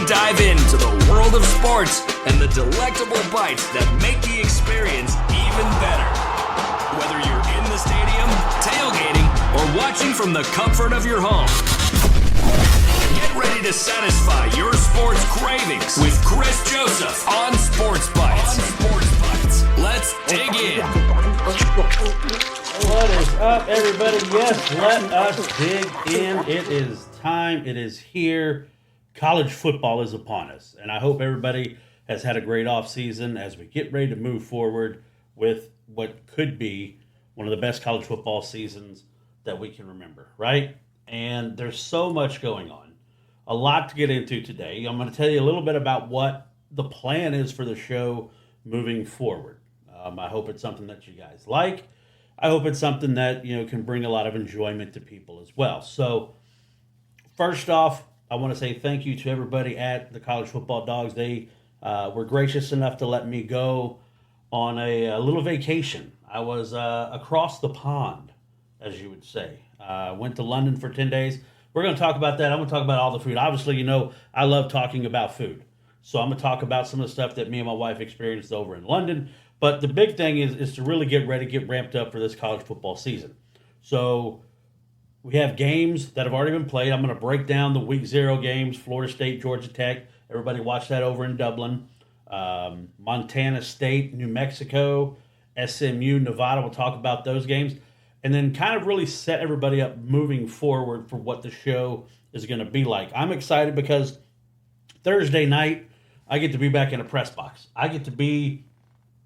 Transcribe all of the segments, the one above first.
dive into the world of sports and the delectable bites that make the experience even better. Whether you're in the stadium, tailgating, or watching from the comfort of your home. Get ready to satisfy your sports cravings with Chris Joseph on Sports Bites. Let's dig in. What is up, everybody? Yes, let us dig in. It is time. It is here. College football is upon us, and I hope everybody has had a great offseason as we get ready to move forward with what could be one of the best college football seasons that we can remember, right? And there's so much going on. A lot to get into today. I'm going to tell you a little bit about what the plan is for the show moving forward. I hope it's something that you guys like. I hope it's something that, can bring a lot of enjoyment to people as well. So, first off, I want to say thank you to everybody at the College Football Dogs. They were gracious enough to let me go on a little vacation. I was across the pond, as you would say. Went to London for 10 days. We're going to talk about that. I'm going to talk about all the food. Obviously, I love talking about food. So I'm going to talk about some of the stuff that me and my wife experienced over in London. But the big thing is to really get ready, get ramped up for this college football season. So we have games that have already been played. I'm going to break down the Week 0 games, Florida State, Georgia Tech. Everybody watch that over in Dublin. Montana State, New Mexico, SMU, Nevada. We'll talk about those games. And then kind of really set everybody up moving forward for what the show is going to be like. I'm excited because Thursday night, I get to be back in a press box. I get to be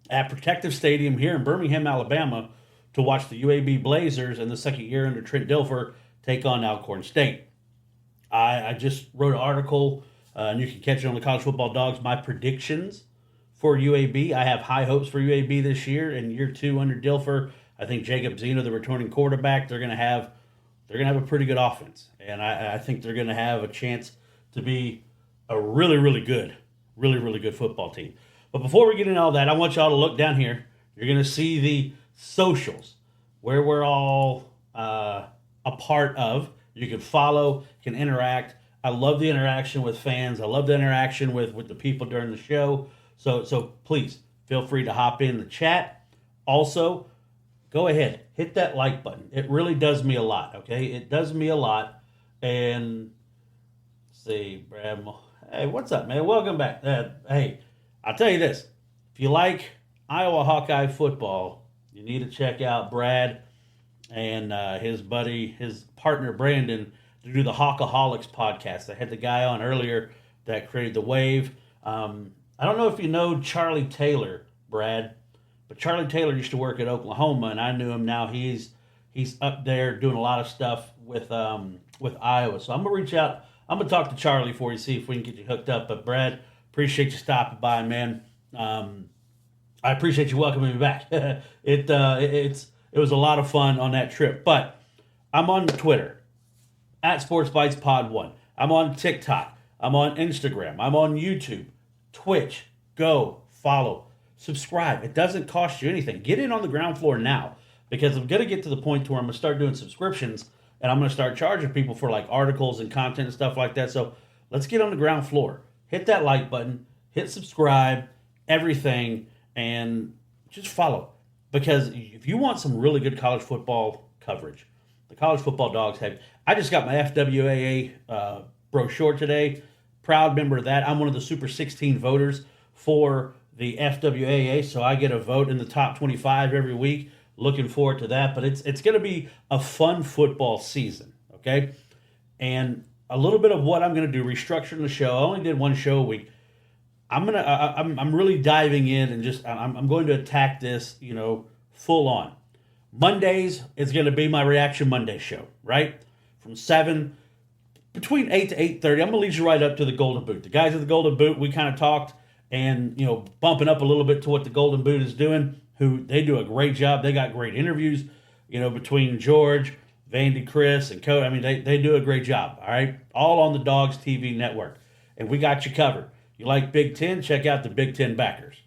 at Protective Stadium here in Birmingham, Alabama, to watch the UAB Blazers in the second year under Trent Dilfer take on Alcorn State. I just wrote an article, and you can catch it on the College Football Dogs, my predictions for UAB. I have high hopes for UAB this year. In year 2 under Dilfer, I think Jacob Zeno, the returning quarterback, they're going to have a pretty good offense. And I think they're going to have a chance to be a really, really good football team. But before we get into all that, I want y'all to look down here. You're going to see the socials where we're all a part of. You can follow, can interact. I love the interaction with fans. I love the interaction with the people during the show. So please feel free to hop in the chat. Also, go ahead, hit that like button. It really does me a lot, okay? It does me a lot. And let's see, Brad. Hey, what's up, man? Welcome back. Hey, I'll tell you this. If you like Iowa Hawkeye football, you need to check out Brad and his partner Brandon, to do the Hawkaholics podcast. I had the guy on earlier that created the wave. I don't know if you know Charlie Taylor, Brad, but Charlie Taylor used to work at Oklahoma, and I knew him. Now he's up there doing a lot of stuff with Iowa. So I'm gonna reach out. I'm gonna talk to Charlie for you, see if we can get you hooked up. But Brad, appreciate you stopping by, man. I appreciate you welcoming me back. It was a lot of fun on that trip. But I'm on Twitter at SportsBitesPod1. I'm on TikTok. I'm on Instagram. I'm on YouTube, Twitch. Go follow, subscribe. It doesn't cost you anything. Get in on the ground floor now, because I'm gonna get to the point where I'm gonna start doing subscriptions, and I'm gonna start charging people for like articles and content and stuff like that. So let's get on the ground floor. Hit that like button, hit subscribe, everything, and just follow. Because if you want some really good college football coverage, the College Football Dogs have. I just got my FWAA brochure today. Proud member of that. I'm one of the Super 16 voters for the FWAA, so I get a vote in the top 25 every week. Looking forward to that. But it's going to be a fun football season, okay? And a little bit of what I'm going to do, restructuring the show. I only did one show a week. I'm really diving in and just I'm going to attack this, full on. Mondays is going to be my Reaction Monday show, right? From 7 between 8 to 8:30. I'm going to lead you right up to the Golden Boot. The guys at the Golden Boot, we kind of talked and, bumping up a little bit to what the Golden Boot is doing, who they do a great job. They got great interviews, between George, Vandy, Chris, and Cody. I mean, they do a great job, all right? All on the Dogs TV network. And we got you covered. You like Big Ten? Check out the Big Ten backers.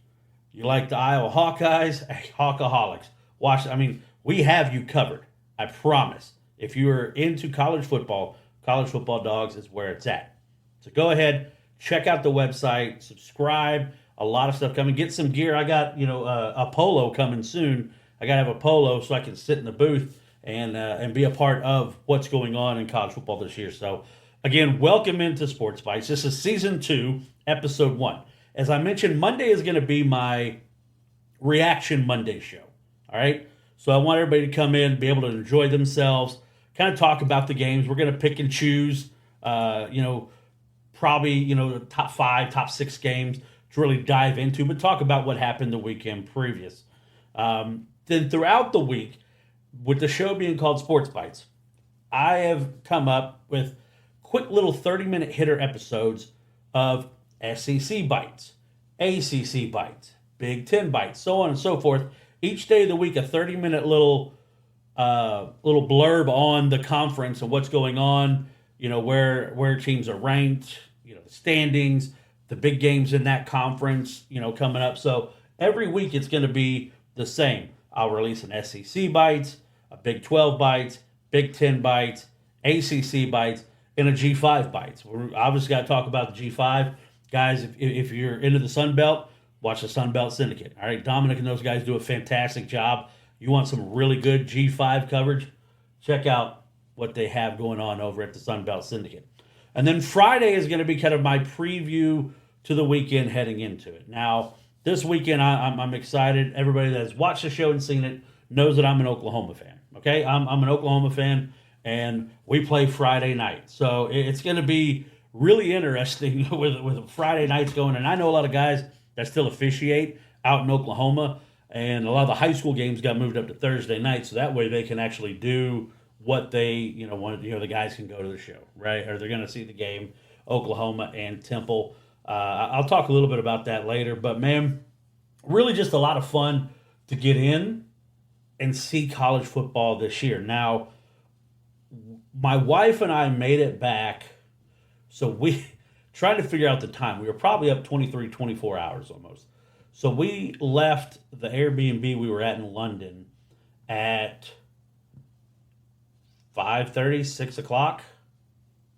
You like the Iowa Hawkeyes? Hawkaholics. We have you covered. I promise. If you are into college football Dogs is where it's at. So go ahead, check out the website, subscribe. A lot of stuff coming. Get some gear. I got a polo coming soon. I got to have a polo so I can sit in the booth and be a part of what's going on in college football this year. So again, welcome into Sports Bites. This is season 2, episode 1. As I mentioned, Monday is going to be my Reaction Monday show. All right. So I want everybody to come in, be able to enjoy themselves, kind of talk about the games. We're going to pick and choose, probably, the top 5, top 6 games to really dive into, but talk about what happened the weekend previous. Then throughout the week, with the show being called Sports Bites, I have come up with quick little 30-minute hitter episodes of SEC bites, ACC bites, Big Ten bites, so on and so forth. Each day of the week, a 30-minute little blurb on the conference and what's going on, where teams are ranked, the standings, the big games in that conference, coming up. So every week it's going to be the same. I'll release an SEC bites, a Big 12 bites, Big 10 bites, ACC bites, and a G5 bites. We're obviously got to talk about the G5. Guys, if you're into the Sun Belt, watch the Sun Belt Syndicate. All right, Dominic and those guys do a fantastic job. You want some really good G5 coverage? Check out what they have going on over at the Sun Belt Syndicate. And then Friday is going to be kind of my preview to the weekend heading into it. Now, this weekend I'm excited. Everybody that has watched the show and seen it knows that I'm an Oklahoma fan. Okay, I'm an Oklahoma fan, and we play Friday night. So it's going to be really interesting with Friday nights going. And I know a lot of guys that still officiate out in Oklahoma, and a lot of the high school games got moved up to Thursday night, so that way they can actually do what they want. The guys can go to the show, right? Or they're going to see the game, Oklahoma and Temple. I'll talk a little bit about that later, but man, really just a lot of fun to get in and see college football this year. Now, my wife and I made it back, so we tried to figure out the time. We were probably up 23, 24 hours almost. So we left the Airbnb we were at in London at 5:30, 6 o'clock.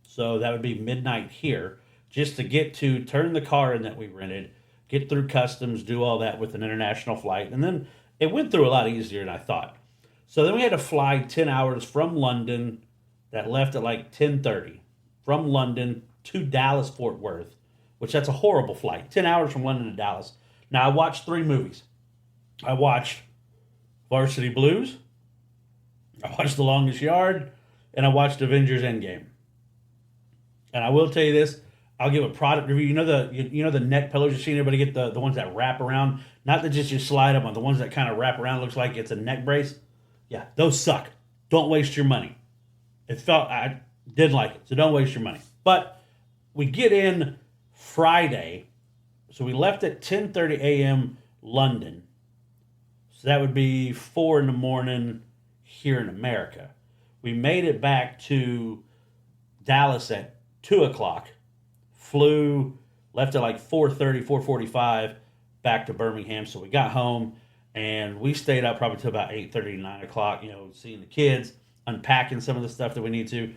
So that would be midnight here, just to turn the car in that we rented, get through customs, do all that with an international flight. And then it went through a lot easier than I thought. So then we had to fly 10 hours from London, that left at like 10:30, from London to Dallas, Fort Worth, which that's a horrible flight. 10 hours from London to Dallas. Now, I watched 3 movies. I watched Varsity Blues, I watched The Longest Yard, and I watched Avengers Endgame. And I will tell you this, I'll give a product review. You know the neck pillows you've seen everybody get, the ones that wrap around, not that just you slide up on, the ones that kind of wrap around, looks like it's a neck brace. Yeah, those suck. Don't waste your money. I didn't like it, so don't waste your money. But we get in Friday, so we left at 10:30 a.m. London. So that would be 4 in the morning here in America. We made it back to Dallas at 2 o'clock. Left at like 4:30, 4:45, back to Birmingham. So we got home, and we stayed up probably till about 8:30, 9 o'clock, seeing the kids, unpacking some of the stuff that we need to,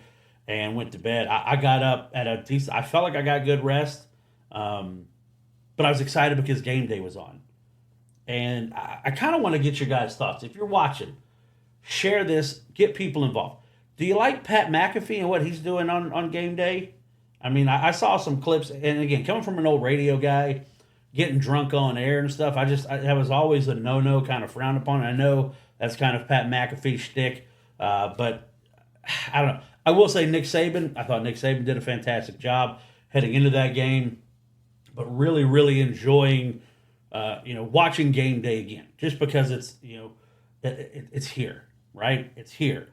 and went to bed. I got up at a decent, I felt like I got good rest, but I was excited because game day was on. And I kind of want to get your guys' thoughts. If you're watching, share this, get people involved. Do you like Pat McAfee and what he's doing on game day? I mean, I saw some clips, and again, coming from an old radio guy, getting drunk on air and stuff, that was always a no-no, kind of frowned upon. I know that's kind of Pat McAfee's shtick, but I don't know. I will say Nick Saban, I thought Nick Saban did a fantastic job heading into that game, but really, really enjoying, watching game day again, just because it's, it's here, right? It's here.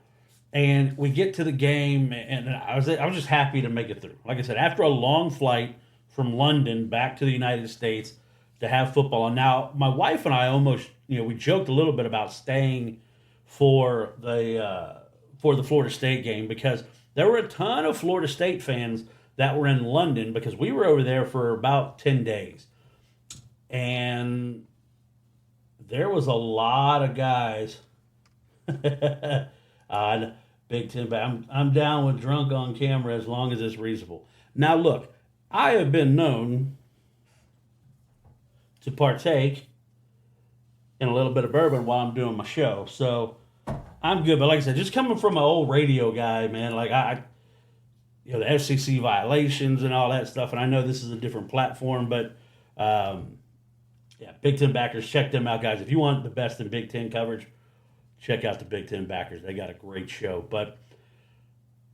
And we get to the game, and I was just happy to make it through. Like I said, after a long flight from London back to the United States to have football. And now my wife and I almost, we joked a little bit about staying for the Florida State game, because there were a ton of Florida State fans that were in London, because we were over there for about 10 days. And there was a lot of guys Big Ten, but I'm down with drunk on camera as long as it's reasonable. Now, look, I have been known to partake in a little bit of bourbon while I'm doing my show. So I'm good. But like I said, just coming from an old radio guy, man, like the FCC violations and all that stuff. And I know this is a different platform, but yeah, Big Ten Backers, check them out, guys. If you want the best in Big Ten coverage, check out the Big Ten Backers. They got a great show. But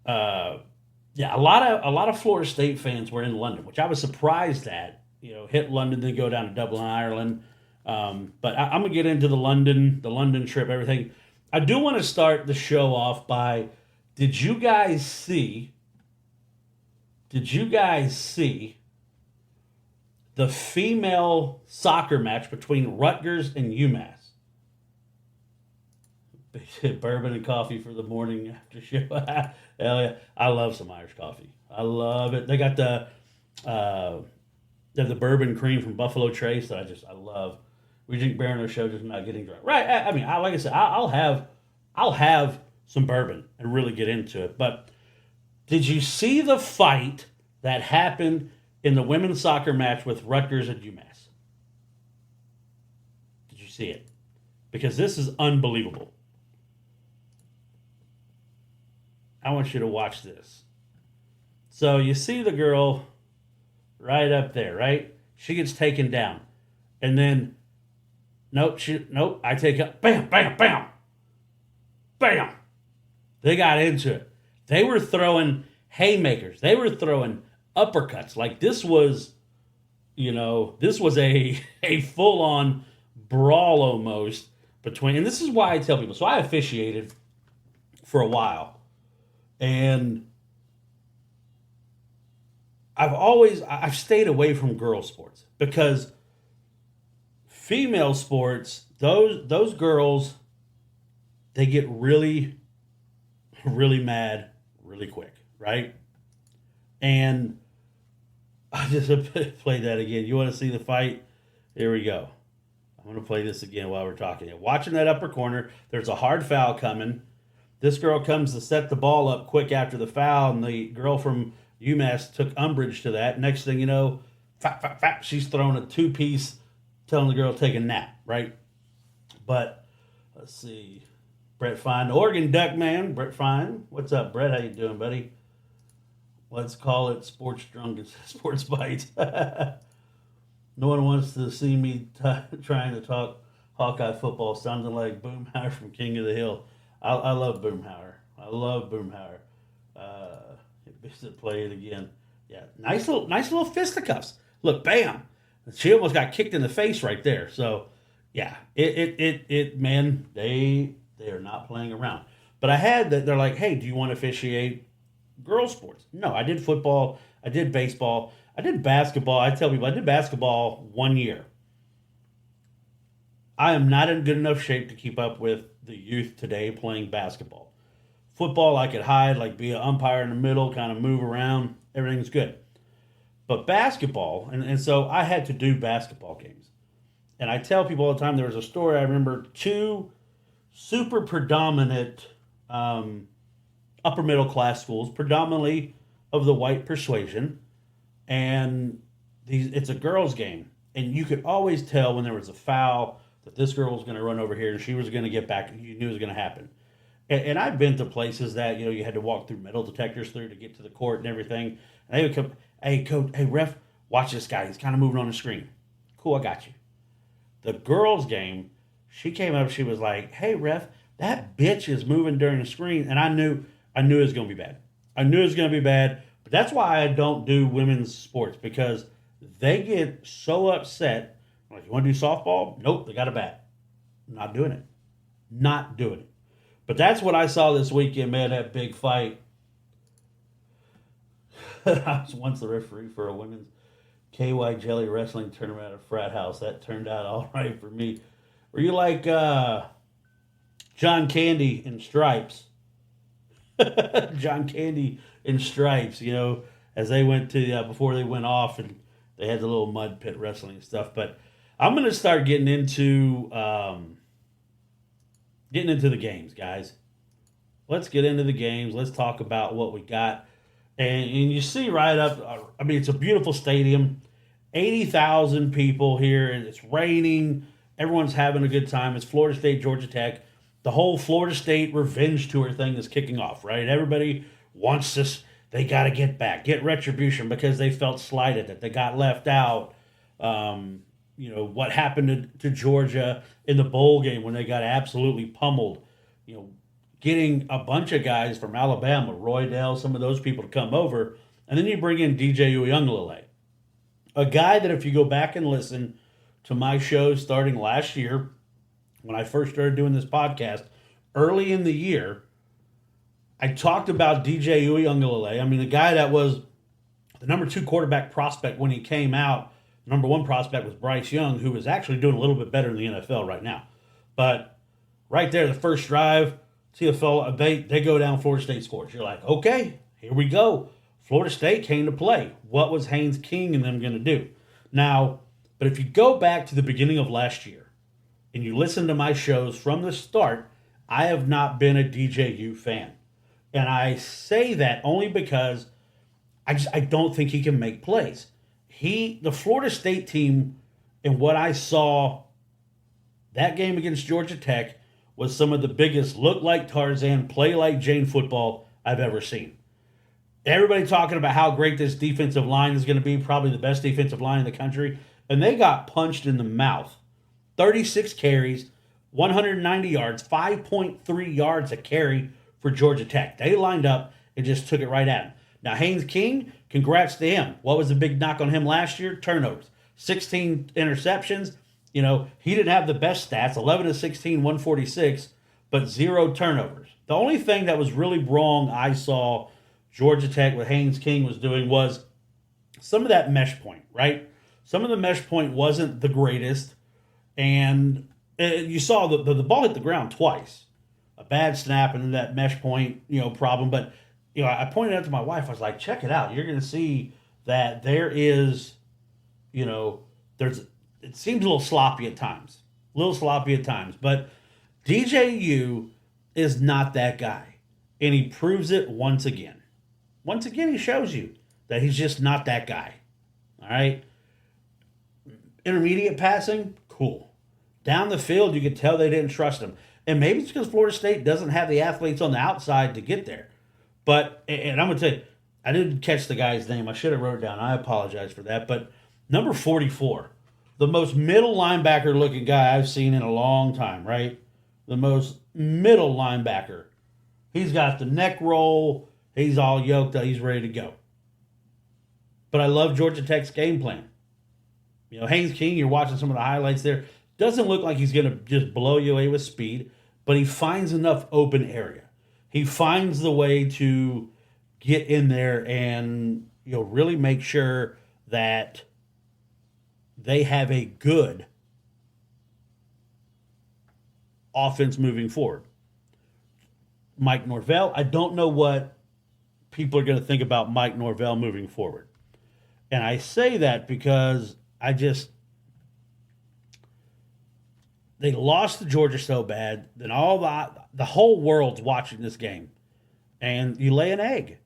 yeah, a lot of Florida State fans were in London, which I was surprised at. Hit London, then go down to Dublin, Ireland. But I'm gonna get into the London trip, everything. I do want to start the show off by, did you guys see the female soccer match between Rutgers and UMass? Bourbon and coffee for the morning after show. Hell yeah. I love some Irish coffee. I love it. They got the bourbon cream from Buffalo Trace that I love. We drink beer on our show, just not getting drunk. Right. I mean, like I said, I'll have some bourbon and really get into it. But did you see the fight that happened in the women's soccer match with Rutgers and UMass? Did you see it? Because this is unbelievable. I want you to watch this. So you see the girl right up there, right? She gets taken down. And then, nope, I take up, bam, bam, bam, bam. They got into it. They were throwing haymakers. They were throwing uppercuts. Like this was a full-on brawl almost between, and this is why I tell people, so I officiated for a while. And I've stayed away from girl sports because female sports, those girls, they get really, really mad really quick, right? And I just play that again. You want to see the fight? Here we go. I'm going to play this again while we're talking. Watching that upper corner, there's a hard foul coming. This girl comes to set the ball up quick after the foul, and the girl from UMass took umbrage to that. Next thing you know, she's throwing a two-piece, telling the girl to take a nap, right? But let's see. Brett Fine, Oregon Duck man, Brett Fine. What's up, Brett? How you doing, buddy? Let's call it sports drunk and sports bites. No one wants to see me trying to talk Hawkeye football, sounding like Boomhauer from King of the Hill. I love Boomhauer. Play it again. Yeah, nice little fisticuffs. Look, bam! She almost got kicked in the face right there. So, yeah, it man, they are not playing around. But I had that. They're like, hey, do you want to officiate girls sports? No, I did football. I did baseball. I did basketball. I tell people I did basketball 1 year. I am not in good enough shape to keep up with the youth today playing basketball. Football, I could hide, like be an umpire in the middle, kind of move around. Everything's good. But basketball, and so I had to do basketball games. And I tell people all the time, there was a story, I remember two super predominant upper middle class schools, predominantly of the white persuasion. And it's a girls' game. And you could always tell when there was a foul that this girl was going to run over here and she was going to get back. You knew it was going to happen. And I've been to places that, you had to walk through metal detectors through to get to the court and everything. And they would come, hey, coach, hey, ref, watch this guy. He's kind of moving on the screen. Cool, I got you. The girls' game, she came up, she was like, hey, ref, that bitch is moving during the screen. And I knew it was going to be bad. I knew it was going to be bad. But that's why I don't do women's sports, because they get so upset. Like, you want to do softball? Nope, they got a bat. Not doing it. Not doing it. But that's what I saw this weekend, man, that big fight. I was once the referee for a women's KY Jelly Wrestling tournament at a frat house. That turned out all right for me. Were you like John Candy in Stripes? John Candy in Stripes, as they went to, before they went off, and they had the little mud pit wrestling stuff. But I'm going to start getting into the games, guys. Let's get into the games. Let's talk about what we got. And you see right up, I mean, it's a beautiful stadium, 80,000 people here, and it's raining. Everyone's having a good time. It's Florida State, Georgia Tech. The whole Florida State revenge tour thing is kicking off, right? Everybody wants this. They got to get back, get retribution because they felt slighted, that they got left out. What happened to Georgia in the bowl game when they got absolutely pummeled. Getting a bunch of guys from Alabama, Roy Dale, some of those people to come over, and then you bring in DJ Uiagalelei, a guy that if you go back and listen to my show starting last year, when I first started doing this podcast, early in the year, I talked about DJ Uiagalelei. I mean, the guy that was the number 2 quarterback prospect when he came out. Number 1 prospect was Bryce Young, who is actually doing a little bit better in the NFL right now. But right there, the first drive, TFL, they go down, Florida State scores. You're like, okay, here we go. Florida State came to play. What was Haynes King and them going to do? Now, but if you go back to the beginning of last year and you listen to my shows from the start, I have not been a DJU fan. And I say that only because I don't think he can make plays. The Florida State team, and what I saw that game against Georgia Tech, was some of the biggest look like Tarzan, play like Jane football I've ever seen. Everybody talking about how great this defensive line is going to be, probably the best defensive line in the country, and they got punched in the mouth. 36 carries, 190 yards, 5.3 yards a carry for Georgia Tech. They lined up and just took it right at him. Now, Haynes King, congrats to him. What was the big knock on him last year? Turnovers. 16 interceptions. He didn't have the best stats, 11 to 16, 146, but 0 turnovers. The only thing that was really wrong I saw Georgia Tech with Haynes King was doing was some of that mesh point, right? Some of the mesh point wasn't the greatest, and you saw the ball hit the ground twice. A bad snap and then that mesh point, problem. But, I pointed out to my wife, I was like, check it out. You're going to see that there is, it seems a little sloppy at times. But DJU is not that guy. And he proves it once again. Once again, he shows you that he's just not that guy. All right? Intermediate passing, cool. Down the field, you could tell they didn't trust him. And maybe it's because Florida State doesn't have the athletes on the outside to get there. But, and I'm going to tell you, I didn't catch the guy's name. I should have wrote it down. I apologize for that. But number 44, the most middle linebacker looking guy I've seen in a long time, right? The most middle linebacker. He's got the neck roll. He's all yoked up. He's ready to go. But I love Georgia Tech's game plan. Haynes King, you're watching some of the highlights there. Doesn't look like he's going to just blow you away with speed, but he finds enough open area. He finds the way to get in there and really make sure that they have a good offense moving forward. Mike Norvell, I don't know what people are going to think about Mike Norvell moving forward. And I say that because they lost to Georgia so bad, then the whole world's watching this game. And you lay an egg.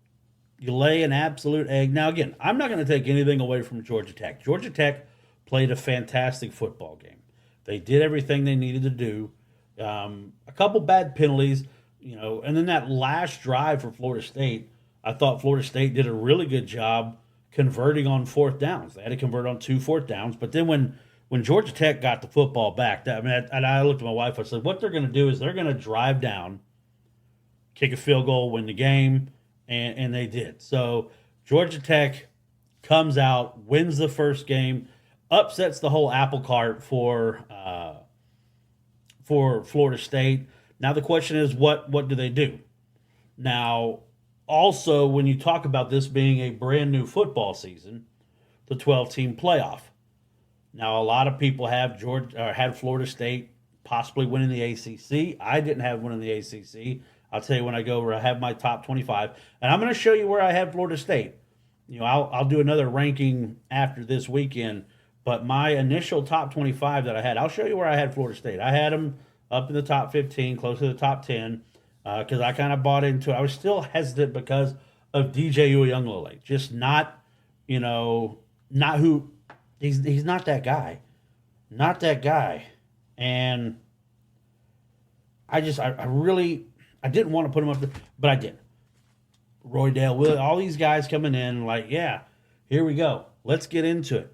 You lay an absolute egg. Now, again, I'm not going to take anything away from Georgia Tech. Georgia Tech played a fantastic football game. They did everything they needed to do. A couple bad penalties, and then that last drive for Florida State, I thought Florida State did a really good job converting on 4th downs. They had to convert on 2 4th downs. But then when Georgia Tech got the football back, I looked at my wife, I said, what they're going to do is they're going to drive down, kick a field goal, win the game, and they did. So Georgia Tech comes out, wins the first game, upsets the whole apple cart for Florida State. Now the question is, what do they do? Now, also, when you talk about this being a brand new football season, the 12-team playoff. Now, a lot of people have had Florida State possibly winning the ACC. I didn't have one in the ACC. I'll tell you when I go where I have my top 25. And I'm going to show you where I had Florida State. I'll do another ranking after this weekend. But my initial top 25 that I had, I'll show you where I had Florida State. I had them up in the top 15, close to the top 10, because I kind of bought into it. I was still hesitant because of DJ Uiagalelei. Just not, not who he's not that guy. Not that guy. And I really didn't want to put him up there, but I did. Roy Dale, Will, all these guys coming in like, yeah, here we go. Let's get into it.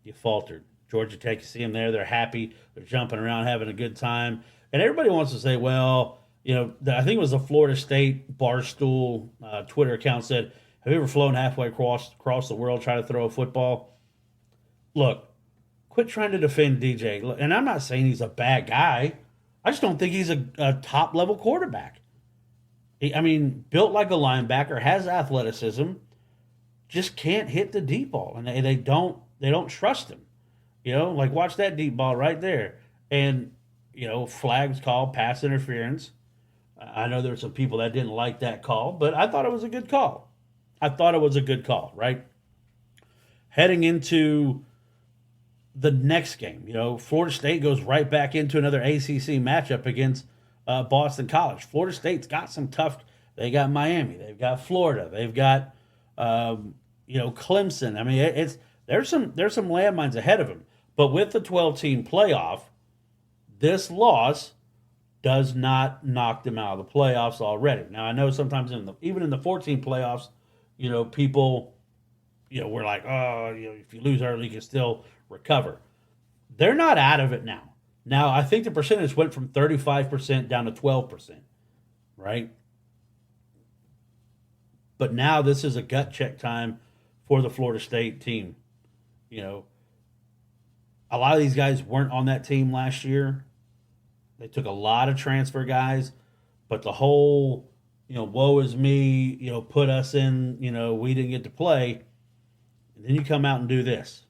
You faltered. Georgia Tech, you see them there. They're happy. They're jumping around, having a good time. And everybody wants to say, well, I think it was the Florida State Barstool Twitter account said, have you ever flown halfway across the world trying to throw a football? Look, quit trying to defend DJ. And I'm not saying he's a bad guy. I just don't think he's a top-level quarterback. Built like a linebacker, has athleticism, just can't hit the deep ball. And they don't trust him. Watch that deep ball right there. And, flags called, pass interference. I know there were some people that didn't like that call, but I thought it was a good call. Right? Heading into the next game, Florida State goes right back into another ACC matchup against Boston College. Florida State's got some tough. They got Miami. They've got Florida. They've got Clemson. There's some landmines ahead of them. But with the 12-team playoff, this loss does not knock them out of the playoffs already. Now I know sometimes even in the 14 playoffs, people, we're like, oh, if you lose early, you can still recover. They're not out of it now. Now, I think the percentage went from 35% down to 12%, right? But now this is a gut check time for the Florida State team. A lot of these guys weren't on that team last year. They took a lot of transfer guys, but the whole, woe is me, put us in, we didn't get to play. And then you come out and do this.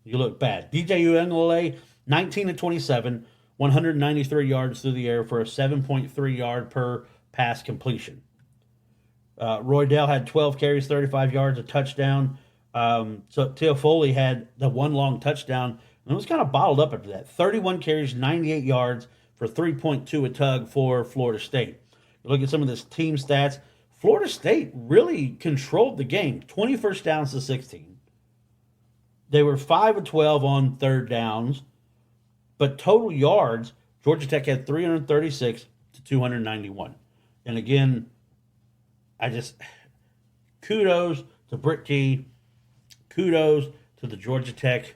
You look bad. DJ Uiagalelei, 19 of 27, 193 yards through the air for a 7.3 yard per pass completion. Roy Dale had 12 carries, 35 yards, a touchdown. So Teofoli had the one long touchdown, and it was kind of bottled up after that. 31 carries, 98 yards for 3.2 a tug for Florida State. You look at some of this team stats. Florida State really controlled the game, 20 first downs to 16. They were 5 of 12 on third downs, but total yards, Georgia Tech had 336 to 291. And again, kudos to Britt Key, kudos to the Georgia Tech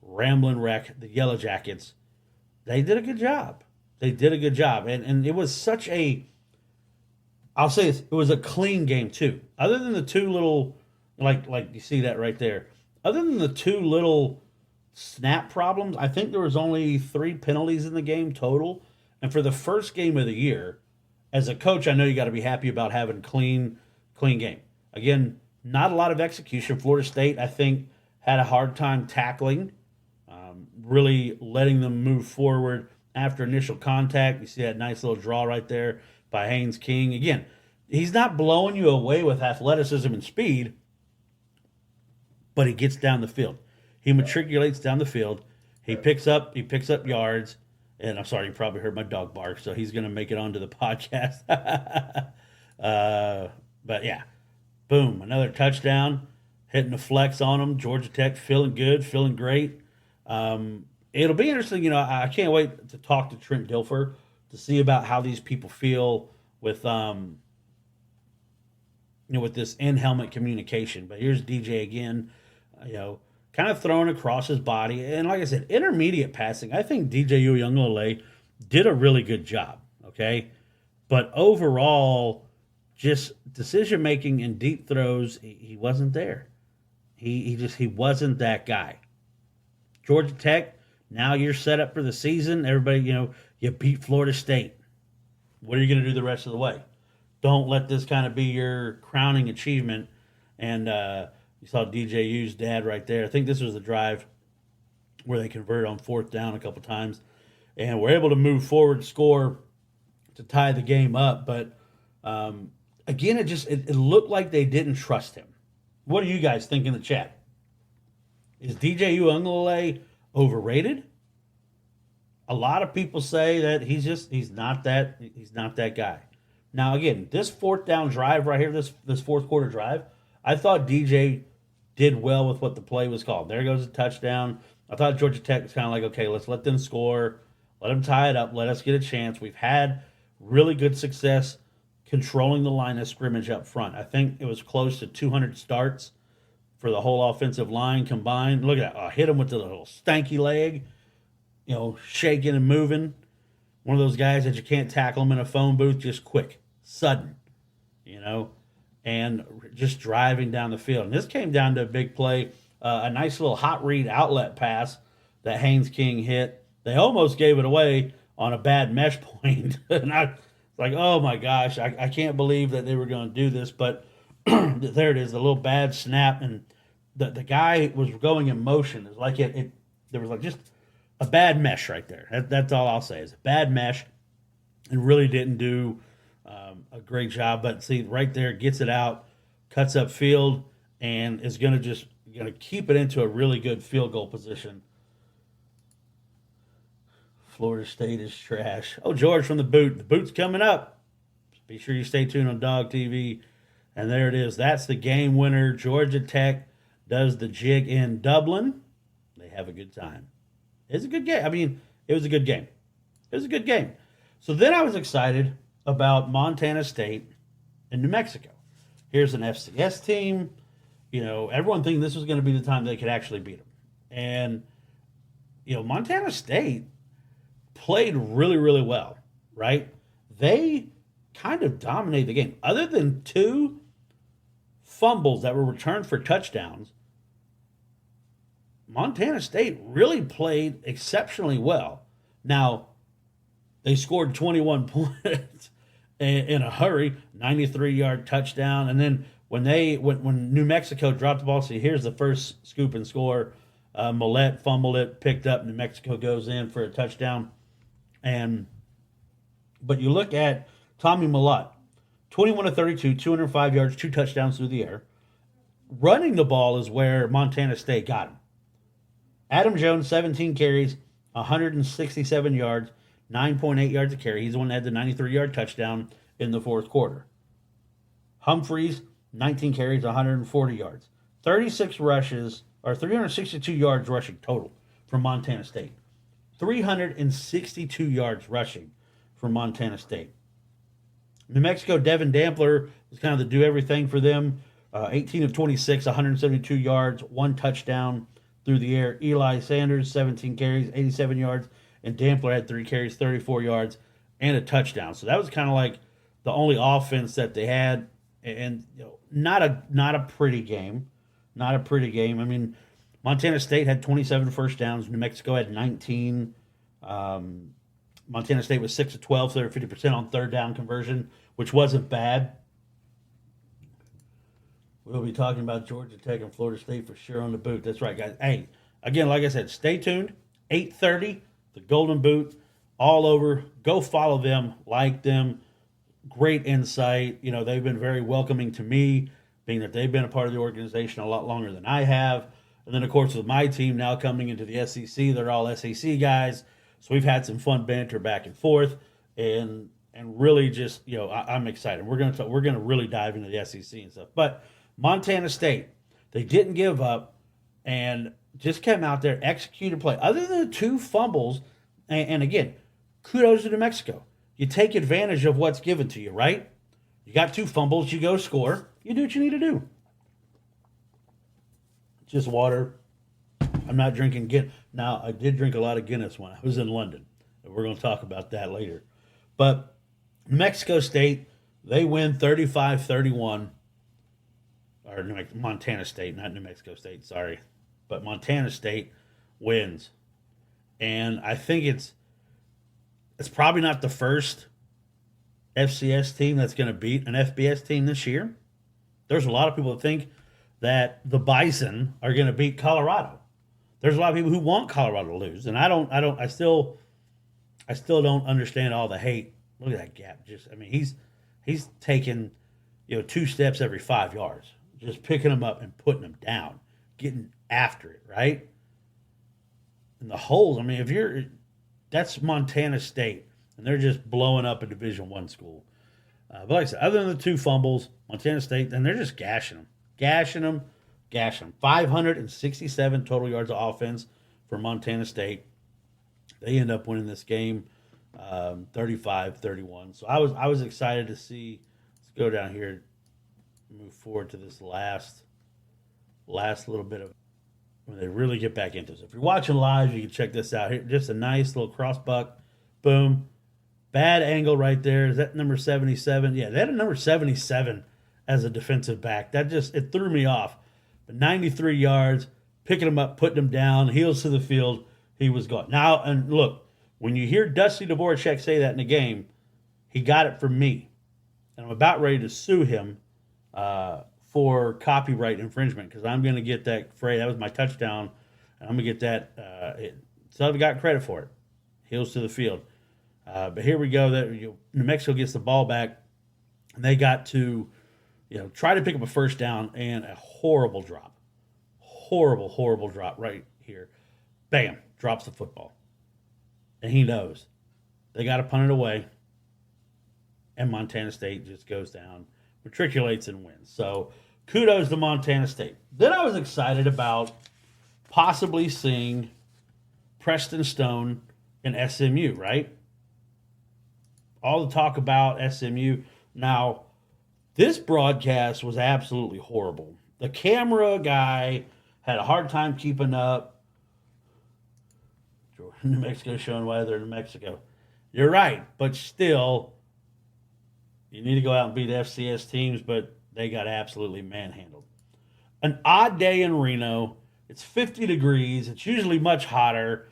Ramblin' Wreck, the Yellow Jackets. They did a good job. And it was such I'll say this, it was a clean game too. Other than the two little, like you see that right there, other than the two little snap problems, I think there was only 3 penalties in the game total. And for the first game of the year, as a coach, I know you got to be happy about having clean game. Again, not a lot of execution. Florida State, I think, had a hard time tackling, really letting them move forward after initial contact. You see that nice little draw right there by Haynes King. Again, he's not blowing you away with athleticism and speed, but he gets down the field. He matriculates down the field. He picks up yards. And I'm sorry, you probably heard my dog bark, so he's going to make it onto the podcast. But yeah, boom, another touchdown, hitting the flex on him. Georgia Tech feeling good, feeling great. It'll be interesting. I can't wait to talk to Trent Dilfer to see about how these people feel with, with this in-helmet communication. But here's DJ again, kind of thrown across his body. And like I said, intermediate passing, I think DJ Uiagalelei did a really good job, okay? But overall, just decision-making and deep throws, he wasn't there. He wasn't that guy. Georgia Tech, now you're set up for the season. Everybody, you beat Florida State. What are you going to do the rest of the way? Don't let this kind of be your crowning achievement. And you saw DJ U's dad right there. I think this was the drive where they converted on 4th down a couple times. And were able to move forward, score to tie the game up. But again, it looked like they didn't trust him. What do you guys think in the chat? Is DJ Uiagalelei overrated? A lot of people say that he's not that guy. Now, again, this fourth down drive right here, this fourth quarter drive, I thought DJ did well with what the play was called. There goes a touchdown. I thought Georgia Tech was kind of like, okay, let's let them score, let them tie it up, let us get a chance. We've had really good success controlling the line of scrimmage up front. I think it was close to 200 starts for the whole offensive line combined. Look at that. Hit him with the little stanky leg, shaking and moving. One of those guys that you can't tackle him in a phone booth, just quick, sudden, and just driving down the field. And this came down to a big play, a nice little hot read outlet pass that Haynes King hit. They almost gave it away on a bad mesh point. And I was like, oh my gosh, I can't believe that they were going to do this. But there it is, a little bad snap. And the guy was going in motion. It's like there was like just a bad mesh right there. That's all I'll say is a bad mesh, and really didn't do a great job. But see, right there, gets it out, cuts up field, and is going to keep it into a really good field goal position. Florida State is trash. Oh, George from the boot. The boot's coming up. Be sure you stay tuned on Dog TV. And there it is. That's the game winner. Georgia Tech does the jig in Dublin. They have a good time. It's a good game. I mean, it was a good game. It was a good game. So then I was excited about Montana State and New Mexico. Here's an FCS team. Everyone thinking this was going to be the time they could actually beat them. And, Montana State played really, really well, right? They kind of dominated the game. Other than 2 fumbles that were returned for touchdowns, Montana State really played exceptionally well. Now, they scored 21 points in a hurry, 93-yard touchdown. And then when New Mexico dropped the ball, see, here's the first scoop and score. Millette fumbled it, picked up. New Mexico goes in for a touchdown. But you look at Tommy Millette, 21 of 32, 205 yards, 2 touchdowns through the air. Running the ball is where Montana State got him. Adam Jones, 17 carries, 167 yards, 9.8 yards a carry. He's the one that had the 93-yard touchdown in the fourth quarter. Humphreys, 19 carries, 140 yards. 36 rushes, or 362 yards rushing total from Montana State. 362 yards rushing from Montana State. New Mexico, Devin Dampler was kind of the do-everything for them. 18 of 26, 172 yards, 1 touchdown through the air. Eli Sanders, 17 carries, 87 yards, and Dampler had 3 carries, 34 yards, and a touchdown. So that was kind of like the only offense that they had, and not a pretty game. Not a pretty game. I mean, Montana State had 27 first downs. New Mexico had 19. Montana State was 6 of 12, so they were 50% on third down conversion, which wasn't bad. We'll be talking about Georgia Tech and Florida State for sure on the boot. That's right, guys. Hey, again, like I said, stay tuned. 8:30, the Golden Boot, all over. Go follow them, like them. Great insight. They've been very welcoming to me, being that they've been a part of the organization a lot longer than I have. And then, of course, with my team now coming into the SEC, they're all SEC guys. So we've had some fun banter back and forth, and really just I'm excited. We're gonna really dive into the SEC and stuff. But Montana State, they didn't give up and just came out there, executed play. Other than the 2 fumbles, and again, kudos to New Mexico. You take advantage of what's given to you, right? You got 2 fumbles, you go score. You do what you need to do. Just water. I'm not drinking Guinness. Now, I did drink a lot of Guinness when I was in London. And we're going to talk about that later. But Mexico State, they win 35-31. Or Montana State, not New Mexico State, sorry. But Montana State wins. And I think it's probably not the first FCS team that's going to beat an FBS team this year. There's a lot of people that think that the Bison are going to beat Colorado. There's a lot of people who want Colorado to lose, and I still don't understand all the hate. Look at that gap. He's taking 2 steps every 5 yards, just picking them up and putting them down, getting after it, right? And the holes. That's Montana State, and they're just blowing up a Division I school. But like I said, other than the 2 fumbles, Montana State, and they're just gashing them. 567 total yards of offense for Montana State. They end up winning this game 35-31. So I was excited to see. Let's go down here, move forward to this last little bit of when they really get back into it. So if you're watching live, you can check this out here. Just a nice little cross buck, boom. Bad angle right there. Is that number 77? Yeah, they had a number 77 as a defensive back. It threw me off. But 93 yards, picking him up, putting him down, heels to the field, he was gone. Now, and look, when you hear Dusty Dvorak say that in the game, he got it from me. And I'm about ready to sue him for copyright infringement because I'm going to get that phrase. That was my touchdown, and I'm going to get that. So I've got credit for it. Heels to the field. But here we go. New Mexico gets the ball back, and they got to try to pick up a first down, and a horrible drop. Horrible drop right here. Bam, drops the football. And he knows they got to punt it away, and Montana State just goes down, matriculates, and wins. So kudos to Montana State. Then I was excited about possibly seeing Preston Stone and SMU, right? All the talk about SMU. Now, this broadcast was absolutely horrible. The camera guy had a hard time keeping up. New Mexico showing why they're in New Mexico. You're right, but still, you need to go out and beat FCS teams, but they got absolutely manhandled. An odd day in Reno. It's 50 degrees. It's usually much hotter.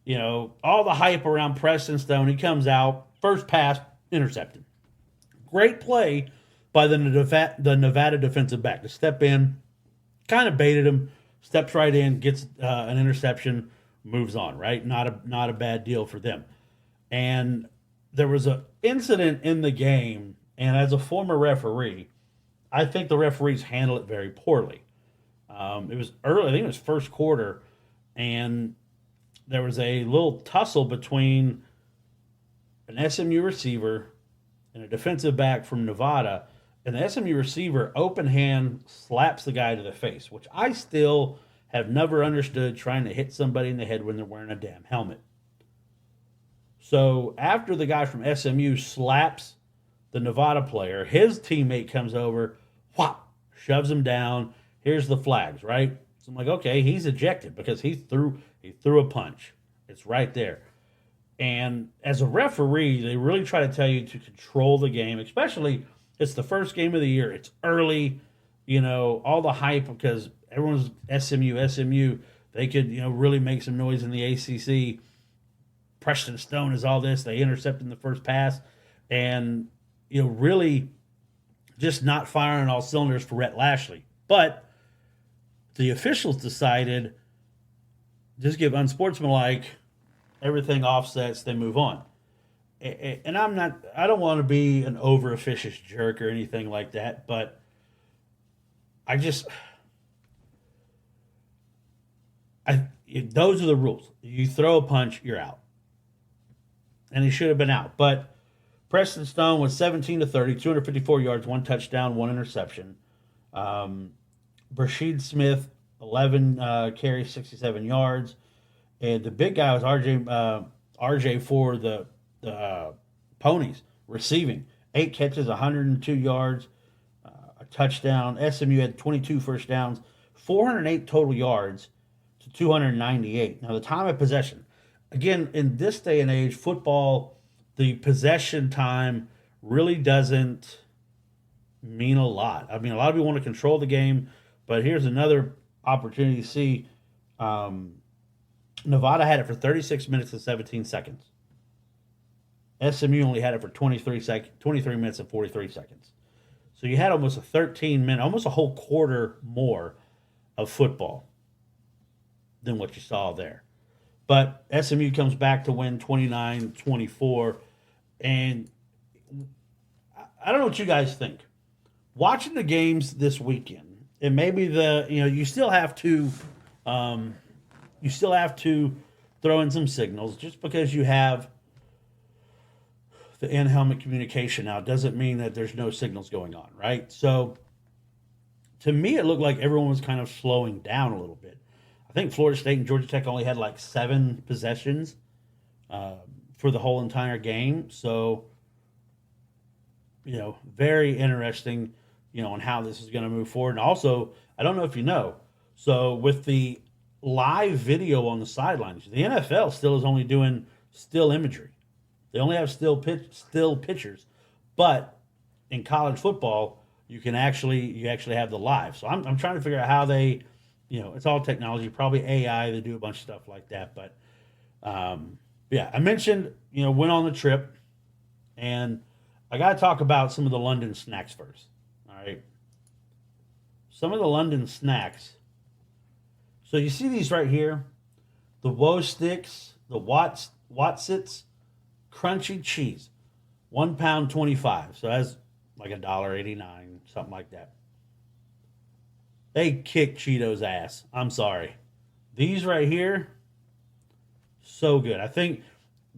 All the hype around Preston Stone. He comes out, first pass, intercepted. Great play by the Nevada defensive back to step in, kind of baited him, steps right in, gets an interception, moves on, right? Not a bad deal for them. And there was an incident in the game, and as a former referee, I think the referees handled it very poorly. It was early, I think it was first quarter, and there was a little tussle between an SMU receiver and a defensive back from Nevada, and the SMU receiver open hand slaps the guy to the face, which I still have never understood trying to hit somebody in the head when they're wearing a damn helmet. So after the guy from SMU slaps the Nevada player, his teammate comes over, whop, shoves him down. Here's the flags, right? So I'm like, okay, he's ejected because he threw a punch. It's right there. And as a referee, they really try to tell you to control the game, especially it's the first game of the year. It's early, all the hype because everyone's SMU. They could, really make some noise in the ACC. Preston Stone is all this. They intercepted the first pass and, really just not firing all cylinders for Rhett Lashley. But the officials decided just give unsportsmanlike, everything offsets, they move on. And I don't want to be an over officious jerk or anything like that, but those are the rules. You throw a punch, you're out. And he should have been out. But Preston Stone was 17 to 30, 254 yards, 1 touchdown, 1 interception. Brasheed Smith, 11 carries, 67 yards. And the big guy was RJ for the Ponies, receiving. 8 catches, 102 yards, a touchdown. SMU had 22 first downs, 408 total yards to 298. Now, the time of possession. Again, in this day and age, football, the possession time really doesn't mean a lot. I mean, a lot of people want to control the game, but here's another opportunity to see. Nevada had it for 36 minutes and 17 seconds. SMU only had it for 23 minutes and 43 seconds. So you had almost almost a whole quarter more of football than what you saw there. But SMU comes back to win 29-24. And I don't know what you guys think. Watching the games this weekend, and maybe you still have to throw in some signals just because you have the in-helmet communication. Now, it doesn't mean that there's no signals going on, right? So to me, it looked like everyone was kind of slowing down a little bit. I think Florida State and Georgia Tech only had like 7 possessions for the whole entire game. So, very interesting, on how this is going to move forward. And also, I don't know if you know, so with the live video on the sidelines, the NFL still is only doing still imagery. They only have still pictures, but in college football, you actually have the live. So I'm trying to figure out how they, it's all technology, probably AI. They do a bunch of stuff like that. But yeah, I mentioned went on the trip, and I got to talk about some of the London snacks first. All right, some of the London snacks. So you see these right here, the Woe Sticks, the Watsits, crunchy cheese, £1 25. So that's like $1.89, something like that. They kick Cheetos ass. I'm sorry. These right here, so good. I think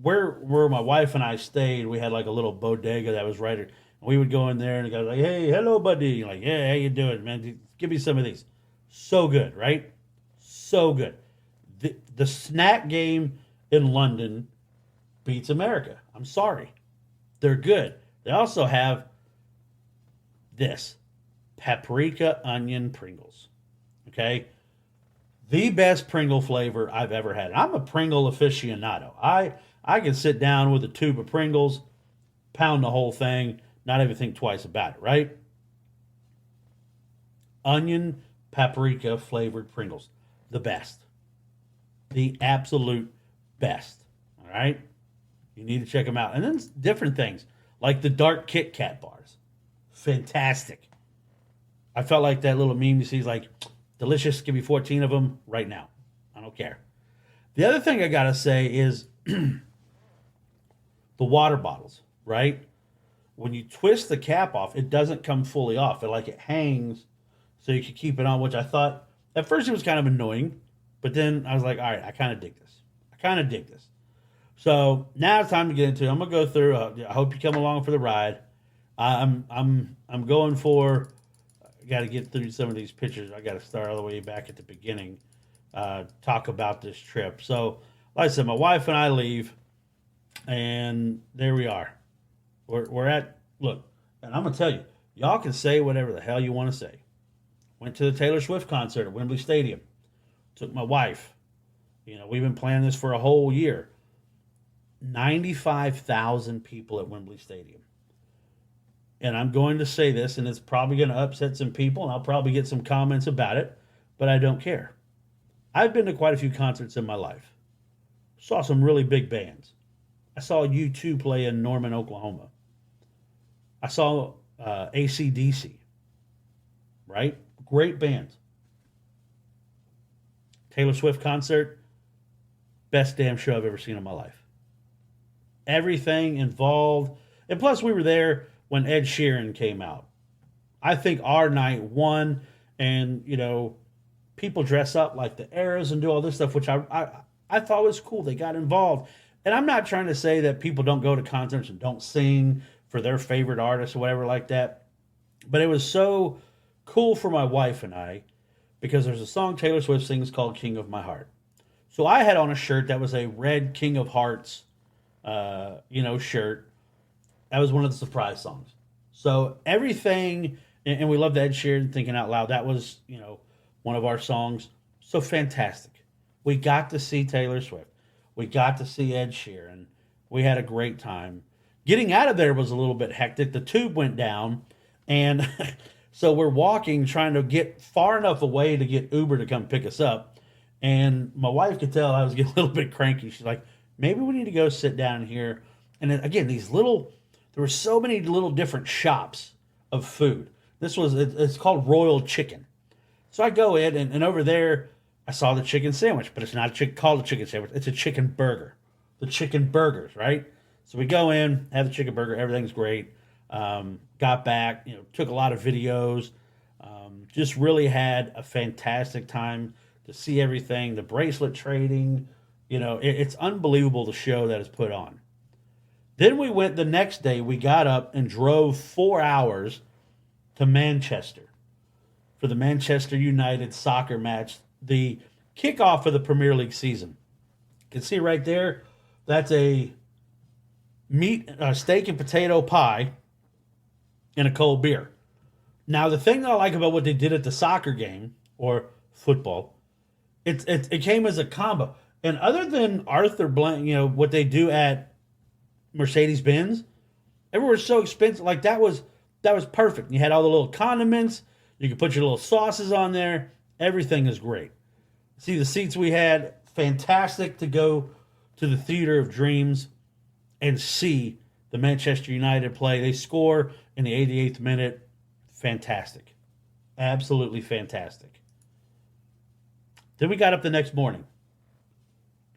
where my wife and I stayed, we had like a little bodega that was right. And we would go in there and the guy was like, "Hey, hello, buddy." You're like, "Yeah, how you doing, man? Give me some of these." So good, right? So good. The snack game in London beats America. I'm sorry. They're good. They also have this paprika onion Pringles. Okay? The best Pringle flavor I've ever had. I'm a Pringle aficionado. I can sit down with a tube of Pringles, pound the whole thing, not even think twice about it, right? Onion paprika flavored Pringles. The best. The absolute best. All right? You need to check them out. And then different things, like the dark Kit Kat bars. Fantastic. I felt like that little meme you see is like, delicious, give me 14 of them right now. I don't care. The other thing I got to say is the water bottles, right? When you twist the cap off, it doesn't come fully off. It hangs so you can keep it on, which I thought, at first it was kind of annoying, but then I was like, all right, I kind of dig this. So now it's time to get into it. I'm gonna go through. I hope you come along for the ride. I'm going for. I got to get through some of these pictures. I got to start all the way back at the beginning. Talk about this trip. So, like I said, my wife and I leave, and there we are. We're at look, and I'm gonna tell you, y'all can say whatever the hell you want to say. Went to the Taylor Swift concert at Wembley Stadium. Took my wife. We've been planning this for a whole year. 95,000 people at Wembley Stadium. And I'm going to say this, and it's probably going to upset some people, and I'll probably get some comments about it, but I don't care. I've been to quite a few concerts in my life. Saw some really big bands. I saw U2 play in Norman, Oklahoma. I saw AC/DC, right? Great bands. Taylor Swift concert, best damn show I've ever seen in my life. Everything involved. And plus, we were there when Ed Sheeran came out. I think our night won, and, people dress up like the Eras and do all this stuff, which I thought was cool. They got involved. And I'm not trying to say that people don't go to concerts and don't sing for their favorite artists or whatever like that. But it was so cool for my wife and I because there's a song Taylor Swift sings called King of My Heart. So I had on a shirt that was a red King of Hearts shirt. That was one of the surprise songs. So everything, and we loved Ed Sheeran, Thinking Out Loud. That was, one of our songs. So fantastic. We got to see Taylor Swift. We got to see Ed Sheeran. We had a great time. Getting out of there was a little bit hectic. The tube went down, and so we're walking, trying to get far enough away to get Uber to come pick us up. And my wife could tell I was getting a little bit cranky. She's like, maybe we need to go sit down here. And then, again, there were so many little different shops of food. It's called Royal Chicken. So I go in, and over there, I saw the chicken sandwich, but it's not called a chicken sandwich. It's a chicken burger. The chicken burgers, right? So we go in, have the chicken burger. Everything's great. Got back, took a lot of videos. Just really had a fantastic time to see everything. The bracelet trading, it's unbelievable the show that is put on. Then we went the next day. We got up and drove 4 hours to Manchester for the Manchester United soccer match, the kickoff of the Premier League season. You can see right there, that's a steak and potato pie and a cold beer. Now, the thing that I like about what they did at the soccer game or football, it came as a combo. And other than Arthur Blank, what they do at Mercedes Benz, everywhere was so expensive. Like that was perfect. You had all the little condiments. You could put your little sauces on there. Everything is great. See the seats we had, fantastic to go to the Theater of Dreams and see the Manchester United play. They score in the 88th minute. Fantastic. Absolutely fantastic. Then we got up the next morning,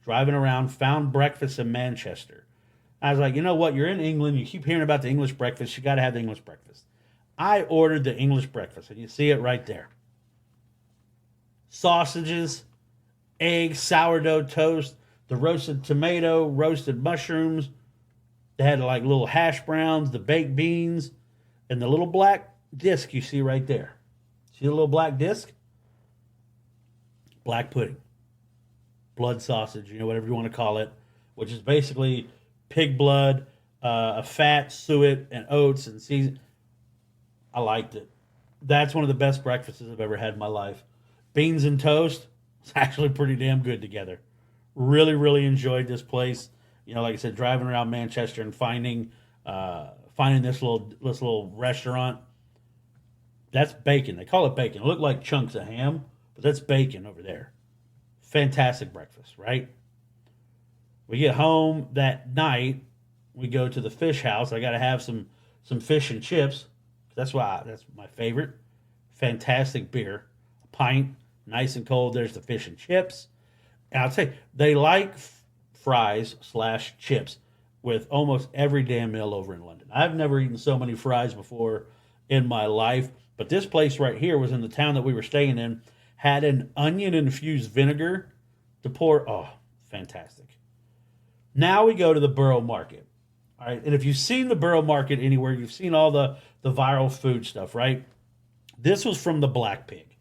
driving around, found breakfast in Manchester. I was like, you know what? You're in England. You keep hearing about the English breakfast. You got to have the English breakfast. I ordered the English breakfast, and you see it right there. Sausages, eggs, sourdough toast, the roasted tomato, roasted mushrooms. They had like little hash browns, the baked beans, and the little black disc you see right there. See the little black disc? Black pudding. Blood sausage, whatever you want to call it, which is basically pig blood, a fat, suet, and oats and season. I liked it. That's one of the best breakfasts I've ever had in my life. Beans and toast, it's actually pretty damn good together. Really, really enjoyed this place. Like I said, driving around Manchester and finding this little restaurant. That's bacon. They call it bacon. It looked like chunks of ham, but that's bacon over there. Fantastic breakfast, right? We get home that night. We go to the fish house. I got to have some fish and chips. That's my favorite. Fantastic beer. A pint, nice and cold. There's the fish and chips. And I'll tell you, they like fries / chips with almost every damn meal over in London. I've never eaten so many fries before in my life. But this place right here was in the town that we were staying in. Had an onion-infused vinegar to pour. Oh, fantastic. Now we go to the Borough Market. All right, and if you've seen the Borough Market anywhere, you've seen all the viral food stuff, right? This was from the Black Pig.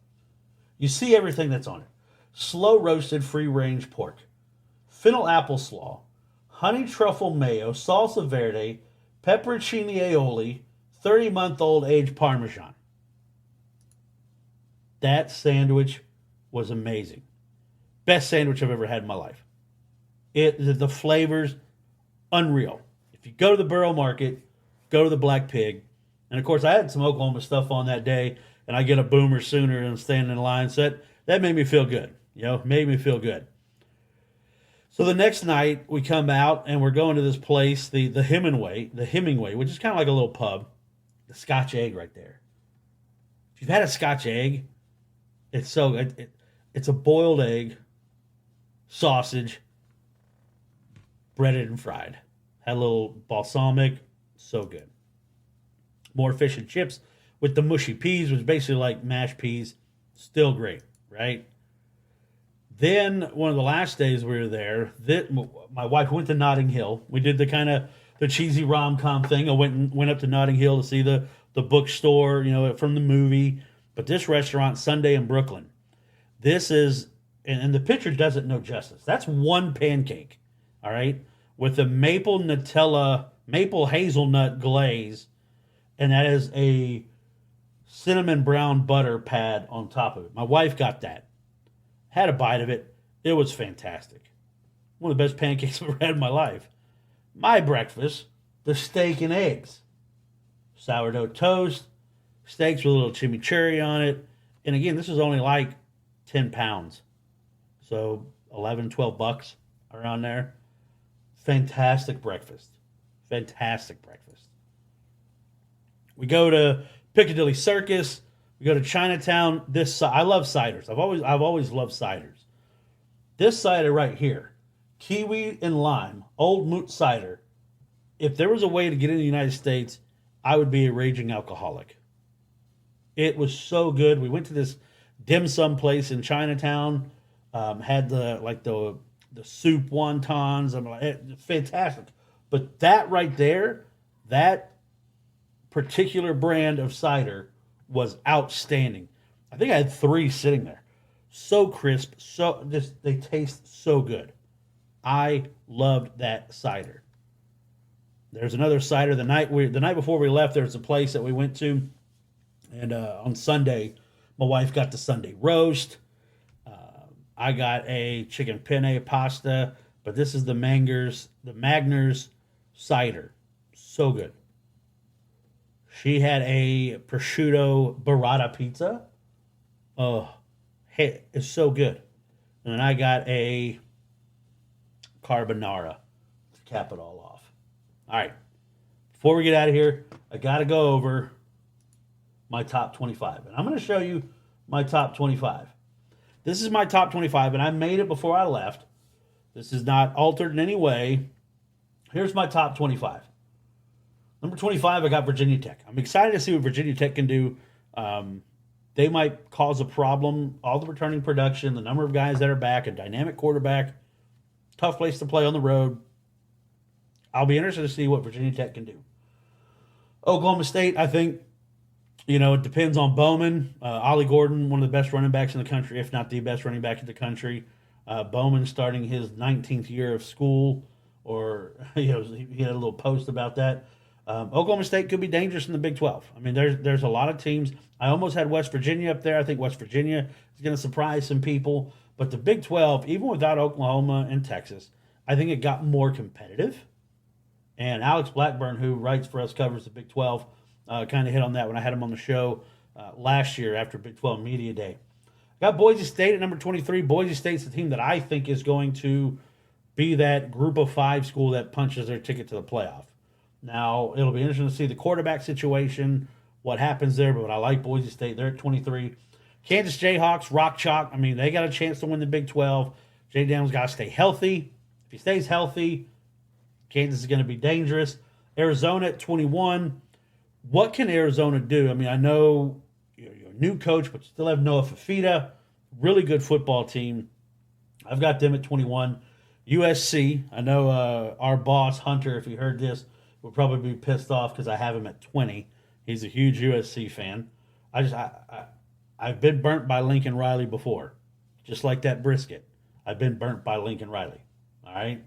You see everything that's on it. Slow roasted free-range pork, fennel apple slaw, honey truffle mayo, salsa verde, pepperoncini aioli, 30-month-old aged Parmesan. That sandwich was amazing. Best sandwich I've ever had in my life. The flavors, unreal. If you go to the Borough Market, go to the Black Pig. And, of course, I had some Oklahoma stuff on that day, and I get a Boomer Sooner and standing in line. So that made me feel good. Made me feel good. So the next night, we come out, and we're going to this place, the Hemingway, which is kind of like a little pub. The Scotch egg right there. If you've had a Scotch egg, it's so good. It's a boiled egg, sausage, breaded and fried. Had a little balsamic, so good. More fish and chips with the mushy peas, which is basically like mashed peas. Still great, right? Then one of the last days we were there, my wife went to Notting Hill. We did the cheesy rom-com thing. I went up to Notting Hill to see the bookstore, from the movie. But this restaurant, Sunday in Brooklyn, this is, and the picture doesn't know justice. That's one pancake, all right, with a maple hazelnut glaze, and that is a cinnamon brown butter pad on top of it. My wife got that. Had a bite of it. It was fantastic. One of the best pancakes I've ever had in my life. My breakfast, the steak and eggs. Sourdough toast, steaks with a little chimichurri on it. And again, this is only like 10 pounds. So 11, 12 bucks around there. Fantastic breakfast. Fantastic breakfast. We go to Piccadilly Circus. We go to Chinatown. I love ciders. I've always loved ciders. This cider right here, kiwi and lime, Old Moot cider. If there was a way to get in the United States, I would be a raging alcoholic. It was so good. We went to this dim sum place in Chinatown. Had the soup wontons. I'm like, fantastic. But that right there, that particular brand of cider was outstanding. I think I had 3 sitting there. So crisp, so just they taste so good. I loved that cider. There's another cider the night before we left. There's a place that we went to, and on Sunday, my wife got the Sunday roast. I got a chicken penne pasta, but this is the Magner's cider, so good. She had a prosciutto burrata pizza. Oh, hey, it's so good. And then I got a carbonara to cap it all off. All right. Before we get out of here, I got to go over my top 25. And I'm going to show you my top 25. This is my top 25, and I made it before I left. This is not altered in any way. Here's my top 25. Number 25, I got Virginia Tech. I'm excited to see what Virginia Tech can do. They might cause a problem. All the returning production, the number of guys that are back, a dynamic quarterback, tough place to play on the road. I'll be interested to see what Virginia Tech can do. Oklahoma State, I think, it depends on Bowman. Ollie Gordon, one of the best running backs in the country, if not the best running back in the country. Bowman starting his 19th year of school, or he had a little post about that. Oklahoma State could be dangerous in the Big 12. I mean, there's a lot of teams. I almost had West Virginia up there. I think West Virginia is going to surprise some people. But the Big 12, even without Oklahoma and Texas, I think it got more competitive. And Alex Blackburn, who writes for us, covers the Big 12, kind of hit on that when I had him on the show last year after Big 12 Media Day. Got Boise State at number 23. Boise State's the team that I think is going to be that group of 5 school that punches their ticket to the playoff. Now, it'll be interesting to see the quarterback situation, what happens there, but I like Boise State. They're at 23. Kansas Jayhawks, rock chalk. I mean, they got a chance to win the Big 12. Jay Daniels got to stay healthy. If he stays healthy, Kansas is going to be dangerous. Arizona at 21. What can Arizona do? I mean, I know you're a new coach, but you still have Noah Fafita. Really good football team. I've got them at 21. USC, I know our boss, Hunter, if he heard this, will probably be pissed off because I have him at 20. He's a huge USC fan. I've been burnt by Lincoln Riley before. Just like that brisket. I've been burnt by Lincoln Riley. All right?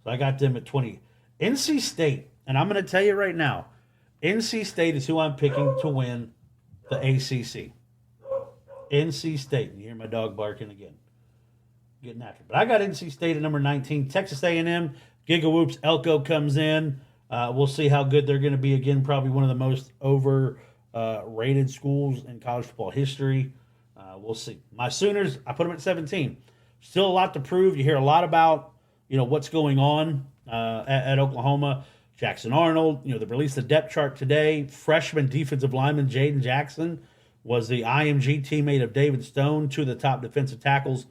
So I got them at 20. NC State, and I'm going to tell you right now, NC State is who I'm picking to win the ACC. NC State. You hear my dog barking again. Getting after it. But I got NC State at number 19. Texas A&M, Giga Whoops, Elko comes in. We'll see how good they're going to be. Again, probably one of the most rated schools in college football history. We'll see. My Sooners, I put them at 17. Still a lot to prove. You hear a lot about, what's going on at Oklahoma. Jackson Arnold, they released the depth chart today. Freshman defensive lineman Jaden Jackson was the IMG teammate of David Stone, 2 of the top defensive tackles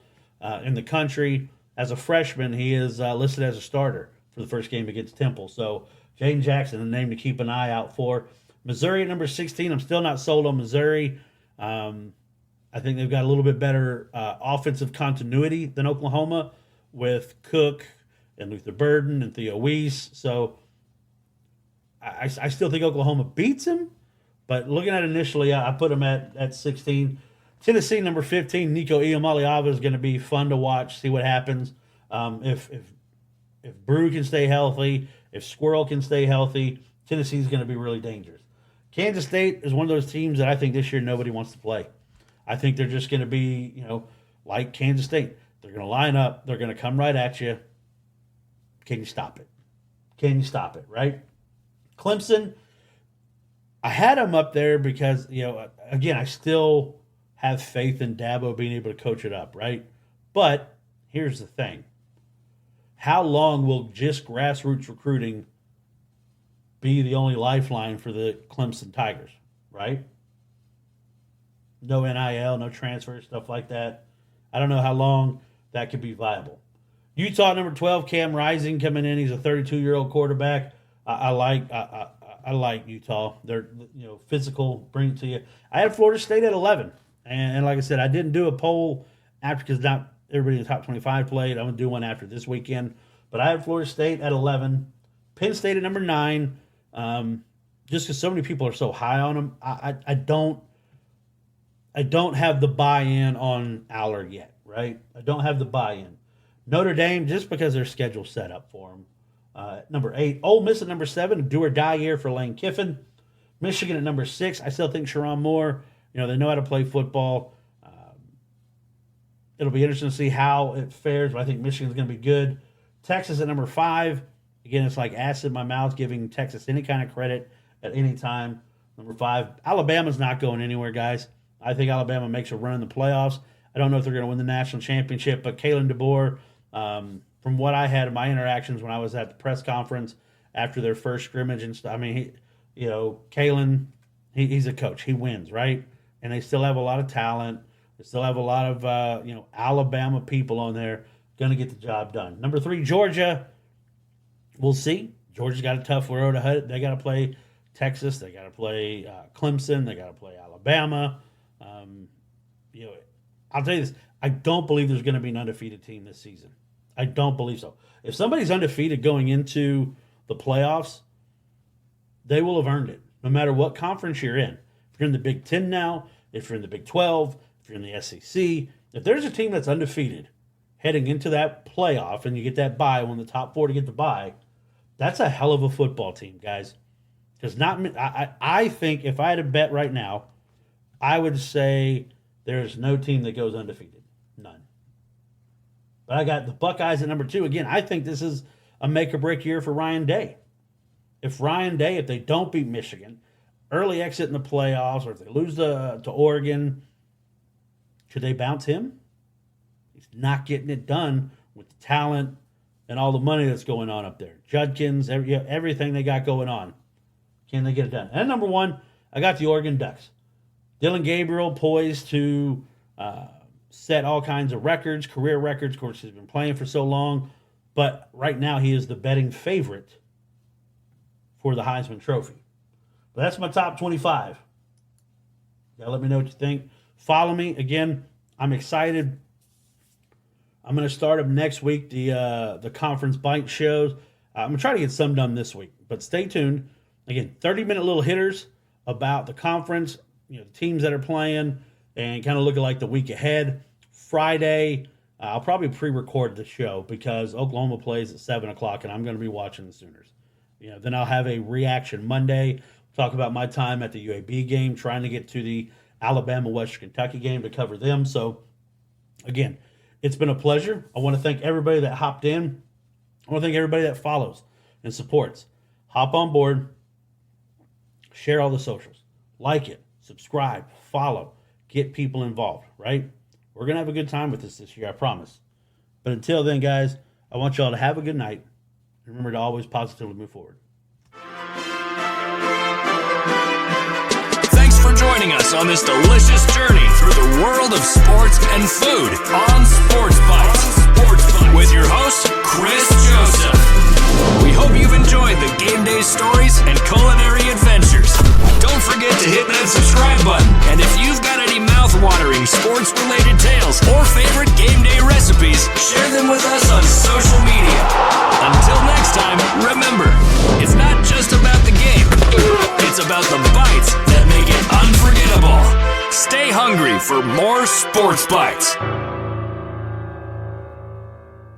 in the country. As a freshman, he is listed as a starter for the first game against Temple. So Jaden Jackson, a name to keep an eye out for. Missouri at number 16. I'm still not sold on Missouri. I think they've got a little bit better offensive continuity than Oklahoma with Cook and Luther Burden and Theo Weiss. So I still think Oklahoma beats him. But looking at it initially, I put them at 16. Tennessee, number 15. Nico Iamaleava is going to be fun to watch, see what happens. If Brew can stay healthy, if Squirrel can stay healthy, Tennessee's going to be really dangerous. Kansas State is one of those teams that I think this year nobody wants to play. I think they're just going to be, like Kansas State. They're going to line up. They're going to come right at you. Can you stop it? Can you stop it, right? Clemson, I had them up there because, again, I still have faith in Dabo being able to coach it up, right? But here's the thing. How long will just grassroots recruiting be the only lifeline for the Clemson Tigers, right? No NIL, no transfer, stuff like that. I don't know how long that could be viable. Utah, number 12, Cam Rising coming in. He's a 32-year-old quarterback. I like Utah. They're physical, bring it to you. I had Florida State at 11, and like I said, I didn't do a poll after because not everybody in the top 25 played. I'm gonna do one after this weekend, but I had Florida State at 11. Penn State at number 9. Just because so many people are so high on them, I don't have the buy-in on Allard yet, right? I don't have the buy-in. Notre Dame, just because their schedule's set up for them. Number 8. Ole Miss at number 7, a do-or-die year for Lane Kiffin. Michigan at number 6. I still think Sherrone Moore, they know how to play football. It'll be interesting to see how it fares, but I think Michigan's going to be good. Texas at number 5. Again, it's like acid in my mouth giving Texas any kind of credit at any time. Number 5. Alabama's not going anywhere, guys. I think Alabama makes a run in the playoffs. I don't know if they're going to win the national championship, but Kalen DeBoer, from what I had in my interactions when I was at the press conference after their first scrimmage and stuff, Kalen, he's a coach. He wins, right? And they still have a lot of talent. They still have a lot of, Alabama people on there going to get the job done. Number 3, Georgia. We'll see. Georgia's got a tough road ahead. They got to play Texas. They got to play Clemson. They got to play Alabama. I'll tell you this. I don't believe there's going to be an undefeated team this season. I don't believe so. If somebody's undefeated going into the playoffs, they will have earned it, no matter what conference you're in. If you're in the Big Ten now, if you're in the Big 12, if you're in the SEC, if there's a team that's undefeated heading into that playoff and you get that bye, one of the top 4 to get the bye, that's a hell of a football team, guys. Because I think if I had to bet right now, I would say there's no team that goes undefeated. None. But I got the Buckeyes at number 2. Again, I think this is a make-or-break year for Ryan Day. If they don't beat Michigan, early exit in the playoffs, or if they lose to Oregon, should they bounce him? He's not getting it done with the talent and all the money that's going on up there. Judkins, everything they got going on. Can they get it done? And number 1, I got the Oregon Ducks. Dylan Gabriel poised to set all kinds of records, career records. Of course, he's been playing for so long. But right now, he is the betting favorite for the Heisman Trophy. But that's my top 25. Let me know what you think. Follow me. Again, I'm excited. I'm going to start up next week, the Conference Bite shows. I'm going to try to get some done this week. But stay tuned. Again, 30-minute little hitters about the conference, the teams that are playing, and kind of look at like the week ahead. Friday, I'll probably pre-record the show because Oklahoma plays at 7 o'clock, and I'm going to be watching the Sooners. Then I'll have a reaction Monday. Talk about my time at the UAB game, trying to get to the Alabama-Western Kentucky game to cover them. So, again, it's been a pleasure. I want to thank everybody that hopped in. I want to thank everybody that follows and supports. Hop on board. Share all the socials. Like it. Subscribe. Follow. Get people involved, right? We're going to have a good time with this year, I promise. But until then, guys, I want y'all to have a good night. Remember to always positively move forward. Thanks for joining us on this delicious journey through the world of sports and food on Sports Bites with your host, Chris Joseph. We hope you've enjoyed the game day stories and culinary adventures. Don't forget to hit that subscribe button. And if you've got any mouth-watering sports-related tales or favorite game day recipes, share them with us on social media. Until next time, remember, it's not just about the game. It's about the bites that make it unforgettable. Stay hungry for more Sports Bites.